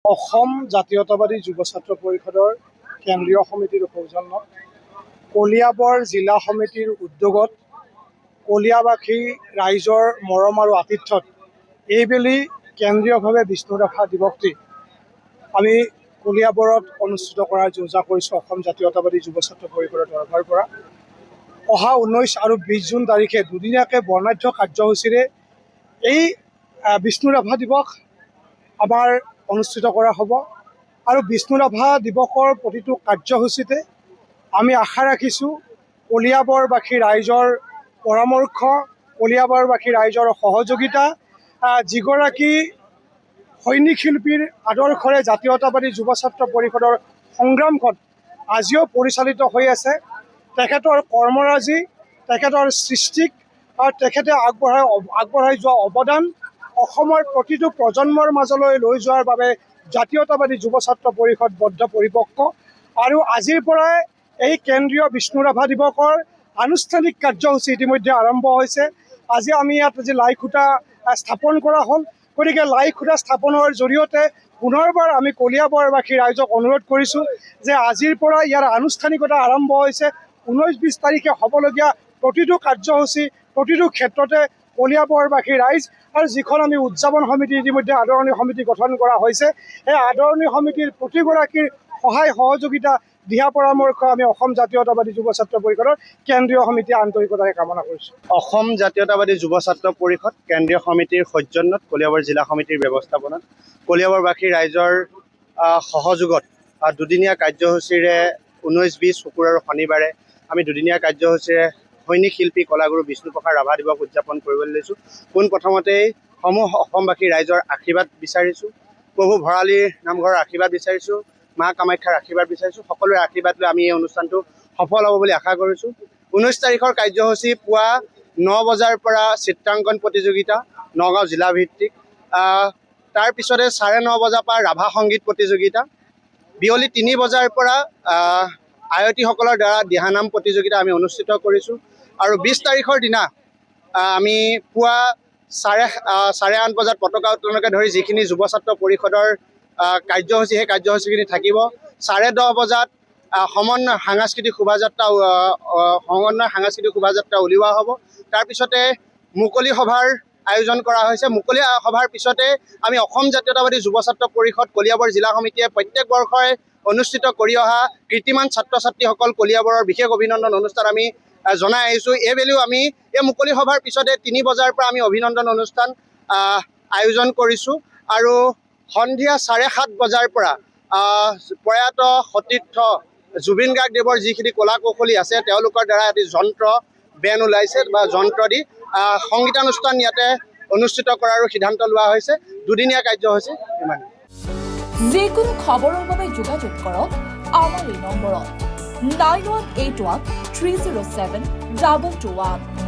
অসম জাতীয়তাবাদী যুৱ ছাত্ৰ পৰিষদৰ কেন্দ্ৰীয় সমিতিৰ সৌজন্যত কলিয়াবৰ জিলা সমিতিৰ উদ্যোগত কলিয়াবাসী ৰাইজৰ মৰম আৰু আতিথ্যত এইবেলি কেন্দ্ৰীয়ভাৱে বিষ্ণুৰাভা দিৱসটি আমি কলিয়াবৰত অনুষ্ঠিত কৰাৰ যোজনা কৰিছোঁ অসম জাতীয়তাবাদী যুৱ ছাত্ৰ পৰিষদৰ তৰফৰ পৰা। অহা 19 আৰু 20 জুন তাৰিখে দুদিনীয়াকৈ বৰ্ণাঢ্য কাৰ্যসূচীৰে এই বিষ্ণুৰাভা দিৱস আমাৰ অনুষ্ঠিত কৰা হ'ব আৰু বিষ্ণুৰাভা দিৱসৰ প্ৰতিটো কাৰ্যসূচীতে আমি আশা ৰাখিছোঁ কলিয়াবৰবাসী ৰাইজৰ পৰামৰ্শ, কলিয়াবৰবাসী ৰাইজৰ সহযোগিতা, যিগৰাকী সৈনিক শিল্পীৰ আদৰ্শৰে জাতীয়তাবাদী যুৱ ছাত্ৰ পৰিষদৰ সংগ্ৰামখন আজিও পৰিচালিত হৈ আছে। তেখেতৰ কৰ্মৰাজি, তেখেতৰ সৃষ্টিক আৰু তেখেতে আগবঢ়াই যোৱা অৱদান অসমৰ প্ৰতিটো প্ৰজন্মৰ মাজলৈ লৈ যোৱাৰ বাবে জাতীয়তাবাদী যুৱ ছাত্ৰ পৰিষদ বদ্ধপৰিপক্ক। আৰু আজিৰ পৰাই এই কেন্দ্ৰীয় বিষ্ণুৰাভা দিৱসৰ আনুষ্ঠানিক কাৰ্যসূচী ইতিমধ্যে আৰম্ভ হৈছে। আজি আমি ইয়াত লাই খুঁটা স্থাপন কৰা হ'ল। গতিকে লাই খুঁটা স্থাপনৰ জৰিয়তে পুনৰবাৰ আমি কলিয়াবৰবাসী ৰাইজক অনুৰোধ কৰিছোঁ যে আজিৰ পৰা ইয়াৰ আনুষ্ঠানিকতা আৰম্ভ হৈছে। 19-20 তাৰিখে হ'বলগীয়া প্ৰতিটো কাৰ্যসূচী, প্ৰতিটো ক্ষেত্ৰতে কলিয়াবৰবাসী ৰাইজ আৰু যিখন আমি উদযাপন সমিতি ইতিমধ্যে আদৰণি সমিতি গঠন কৰা হৈছে, এই আদৰণি সমিতিৰ প্ৰতিগৰাকীৰ সহায় সহযোগিতা দিহা পৰামৰ্শ আমি অসম জাতীয়তাবাদী যুৱ ছাত্ৰ পৰিষদৰ কেন্দ্ৰীয় সমিতিয়ে আন্তৰিকতাৰে কামনা কৰিছোঁ। অসম জাতীয়তাবাদী যুৱ ছাত্ৰ পৰিষদ কেন্দ্ৰীয় সমিতিৰ সৌজন্যত কলিয়াবৰ জিলা সমিতিৰ ব্যৱস্থাপনাত কলিয়াবৰবাসী ৰাইজৰ সহযোগত দুদিনীয়া কাৰ্যসূচীৰে 19-20 শুকুৰ আৰু শনিবাৰে আমি দুদিনীয়া কাৰ্যসূচীৰে সৈনিক শিল্পী কলাগুৰু বিষ্ণুপ্ৰসাদ ৰাভা দিৱস উদযাপন কৰিবলৈ লৈছোঁ। পোনপ্ৰথমতেই সমূহ অসমবাসী ৰাইজৰ আশীৰ্বাদ বিচাৰিছোঁ, প্ৰভু ভঁৰালীৰ নামঘৰৰ আশীৰ্বাদ বিচাৰিছোঁ, মা কামাখ্যাৰ আশীৰ্বাদ বিচাৰিছোঁ। সকলোৰে আশীৰ্বাদ লৈ আমি এই অনুষ্ঠানটো সফল হ'ব বুলি আশা কৰিছোঁ। 19 তাৰিখৰ কাৰ্যসূচী পুৱা 9 বজাৰ পৰা চিত্ৰাংকন প্ৰতিযোগিতা নগাঁও জিলাভিত্তিক, তাৰপিছতে 9:30 বজাৰ পৰা ৰাভা সংগীত প্ৰতিযোগিতা, বিয়লি 3 বজাৰ পৰা আয়তীসকলৰ দ্বাৰা দিহানাম প্ৰতিযোগিতা আমি অনুষ্ঠিত কৰিছোঁ। আৰু 20 তাৰিখৰ দিনা আমি পুৱা 8:30 বজাত পতাকা উত্তোলনকে ধৰি যিখিনি যুৱ ছাত্ৰ পৰিষদৰ কাৰ্যসূচী, সেই কাৰ্যসূচীখিনি থাকিব। 10:30 বজাত সমন্বয় সাংস্কৃতিক শোভাযাত্ৰা উলিওৱা হ'ব। তাৰপিছতে মুকলি সভাৰ আয়োজন কৰা হৈছে। মুকলি সভাৰ পিছতে আমি অসম জাতীয়তাবাদী যুৱ ছাত্ৰ পৰিষদ কলিয়াবৰ জিলা সমিতিয়ে প্ৰত্যেক বৰ্ষই অনুষ্ঠিত কৰি অহা কীৰ্তিমান ছাত্ৰ ছাত্ৰীসকল কলিয়াবৰৰ বিশেষ অভিনন্দন অনুষ্ঠান আমি জনাই আহিছোঁ। এইবেলিও আমি এই মুকলি সভাৰ পিছতে 3 বজাৰ পৰা আমি অভিনন্দন অনুষ্ঠান আয়োজন কৰিছোঁ। আৰু সন্ধিয়া 7:30 বজাৰ পৰা প্ৰয়াত সতীৰ্থ জুবিন গাৰ্গদেৱৰ যিখিনি কলা কৌশলী আছে তেওঁলোকৰ দ্বাৰা এটি যন্ত্ৰ বেণ্ড ওলাইছে বা যন্ত্ৰ দি সংগীতানুষ্ঠান ইয়াতে অনুষ্ঠিত কৰাৰো সিদ্ধান্ত লোৱা হৈছে। দুদিনীয়া কাৰ্যসূচী ইমানেই। যিকোনো খবৰৰ বাবে যোগাযোগ কৰক আমাৰ এই নম্বৰত 9181 307 221।